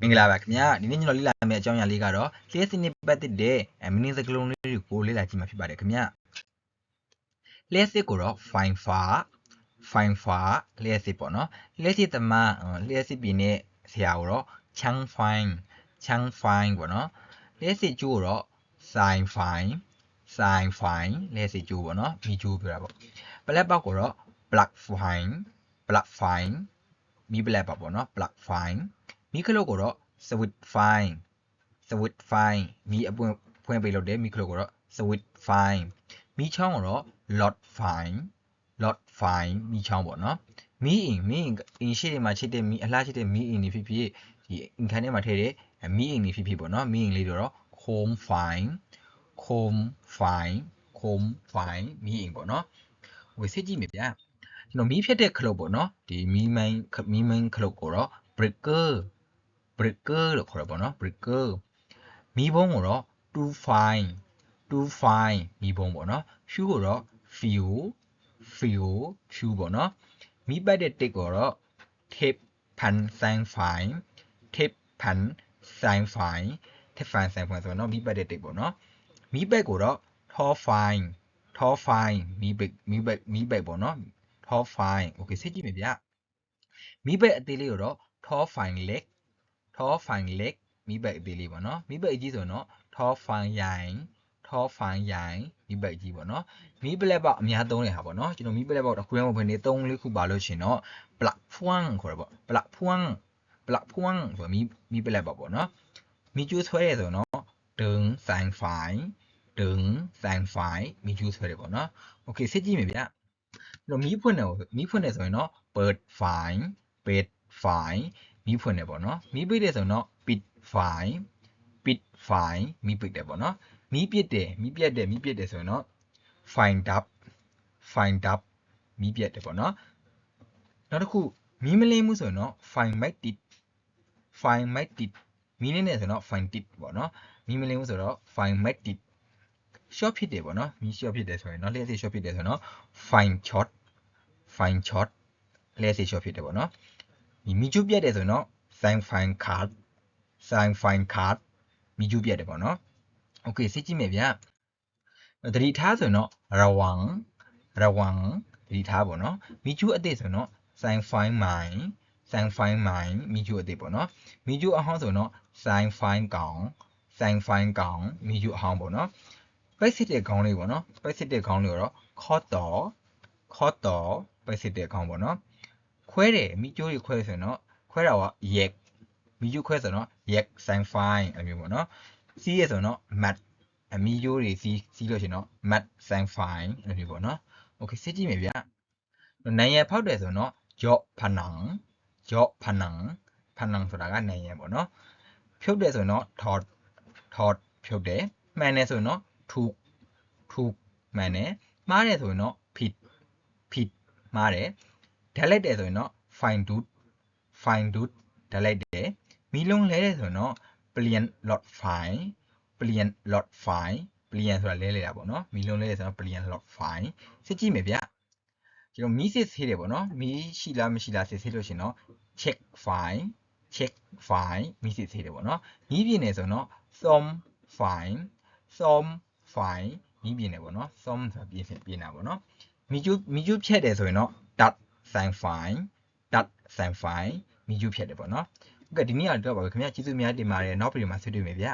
မင်္ဂလာပါခင်ဗျာဒီနေ့ကျွန်တော်လေ့လာမယ့်အကြောင်းအရာလေးကတော့လျှက်စစ်နဲ့ပတ်သက်တဲ့မင်းစကလုံးလေးတွေကိုလေ့လာကြည့်မှာဖြစ်ပါတယ်ခင်ဗျာလျှက်စစ်ကိုတော့ fine far လျှက်စစ်ပေါ့နော်လျှက်စစ်သမားလျှက်စစ်ပြည်နဲ့ဆရာကိုတော့ chang fine ပေါ့နော်လျှက်စစ်ကျိုးကိုတော့ sign fine လျှက်စစ်ကျိုးပေါ့နော်မိကျိုးပြောတာပေါ့ပလက်ပေါက်ကိုတော့ black fine မိပလက်ပေါက်ပေါ့နော် black fine မိခလုတ်ကိုတော့ sweet fine မိအပွင့်ဖွင့်ပေးလို့တယ်မိခလုတ်ကိုတော့ sweet fine မိချောင်းကိုတော့ lot fine မိချောင်းပေါ့နော်မိအင်ရှိတယ်မှာချစ်တဲ့မိအလားချစ်တဲ့မိအင်နေဖြစ်ဖြစ်ဒီအင်ခန်းထဲမှာထည့်တဲ့မိအင်နေဖြစ်ဖြစ်ပေါ့နော်မိအင်လေးတို့တော့ comb fine မိအင်ပေါ့နော်ဝေစစ်ကြည့်မယ်ဗျာကျွန်တော်မိဖြတ်တဲ့ခလုတ်ပေါ့နော်ဒီမိမိုင်းခလုတ်ကိုတော့ breaker လို့ခေါ်ရပါတော့ breaker မီးဘုံကိုတော့ too fine မီးဘုံပေါ့နော်ဖြူကိုတော့ feel ပေါ့နော်မီးပတ်တဲ့တစ်ကိုတော့ tip pan sign fine ဆိုတော့မီးပတ်တဲ့တစ်ပေါ့နော်မီးပတ်ကိုတော့ tall fine မီးပတ်ပေါ့နော် tall fine okay စစ်ကြည့်မယ်ဗျမီးပတ်အသေးလေးကိုတော့ tall fine leg မိဘအသေးလေးပေါ့နော်မိဘအကြီးဆိုတော့ tall fine ရိုင်မိဘအကြီးပေါ့နော်မိပလက်ပေါက်အများသုံးတဲ့ဟာပေါ့နော်ကျွန်တော်မိပလက်ပေါက်တစ်ခုမှမဖွင့်နေ3-4ခုပါလို့ရှင်တော့ plug ဖွန်းခေါ်ရပေါ့ plug ဖွန်းဆိုမိပလက်ပေါက်ပေါ့နော်မိကျိုးဆွဲရဆိုတော့ဒឹง sign fine မိကျိုးဆွဲတယ်ပေါ့နော် okay စစ်ကြည့်မယ်ဗျကျွန်တော်မိဖွင့်တယ်ဆိုရင်တော့ bird fine မိဖွင့်တယ်ပေါ့နော်မိပိတ်တယ်ဆိုတော့ pit fine မိပိတ်တယ်ပေါ့နော်မိပြတ်တယ်ဆိုရင်တော့ fine dub မိပြတ်တယ်ပေါ့နော်နောက်တစ်ခုမိမလင်းမှုဆိုရင်တော့ fine might it မိလင်းတယ်ဆိုတော့ fine tit ပေါ့နော်မိမလင်းမှုဆိုတော့ fine might it short ဖြစ်တယ်ပေါ့နော်မိ short ဖြစ်တယ်ဆိုရင်တော့လျှက်စစ် short ဖြစ်တယ်ဆိုတော့ fine short လျှက်စစ် short ဖြစ်တယ်ပေါ့နော်မိကျူးပြတ်တယ်ဆိုတော့ sign fine card မိကျူးပြတ်တယ်ပေါ့နော် okay စစ်ကြည့်မယ်ဗျသတိထားဆိုရင်တော့ရဝံသတိထားပေါ့နော်မိကျူးအသေးဆိုရင်တော့ sign fine mind မိကျူးအသေးပေါ့နော်မိကျူးအဟောင်းဆိုရင်တော့ sign fine ကောင်မိကျူးအဟောင်းပေါ့နော်ပိတ်စစ်တဲ့ခေါင်းလေးပေါ့နော်ပိတ်စစ်တဲ့ခေါင်းလေးကိုတော့ ခေါ်တော်ပိတ်စစ်တဲ့ခေါင်းပေါ့နော်ခွဲတယ်မိကျိုးတွေခွဲဆိုရင်တော့ခွဲတာက yak မိကျိုးခွဲဆိုတော့ yak sign fine အမျိုးပေါ့နော်စီးရဆိုတော့ mat အမီယိုးတွေစီးလို့ရှင်တော့ mat sign fine အဲ့လိုပေါ့နော် okay စစ်ကြည့်မယ်ဗျနိုင်ရဖောက်တယ်ဆိုတော့ job ဖနံဆိုတာကနိုင်ရပေါ့နော်ဖြုတ်တယ်ဆိုတော့ thought ဖြုတ်တယ်မှန်တယ်ဆိုတော့ truth မှန်တယ်မှားတယ်ဆိုတော့ fit မှားတယ်ဓာတ်လိုက်တယ်ဆိုတော့ fine dude ဓာတ်လိုက်တယ်မီးလုံးလဲတယ်ဆိုတော့ pliant lot fine ဆိုတာလဲတာပေါ့နော်မီးလုံးလဲတယ်ဆိုတော့ pliant lot fine စစ်ကြည့်မယ်ဗျကျွန်တော်မီးစစ်ဆေးတယ်ပေါ့နော်မီးရှိလားမရှိလားစစ်ဆေးလို့ရှင်တော့ check fine မီးစစ်ဆေးတယ်ပေါ့နော်မီးပြင်းနေဆိုတော့ som fine မီးပြင်းနေပေါ့နော် som ဆိုတာပြင်းတာပေါ့နော်မီးကျူးဖြတ်တယ်ဆိုရင်တော့ dot sign fine မီးကျူးဖြတ်တယ်ပေါ့နော်ဟုတ်ကဲ့ဒီနေ့ကတော့ပါပဲခင်ဗျာကျေးဇူးများတင်ပါတယ်နောက်ဗီဒီယိုမှာဆွေးနွေးမယ်ဗျ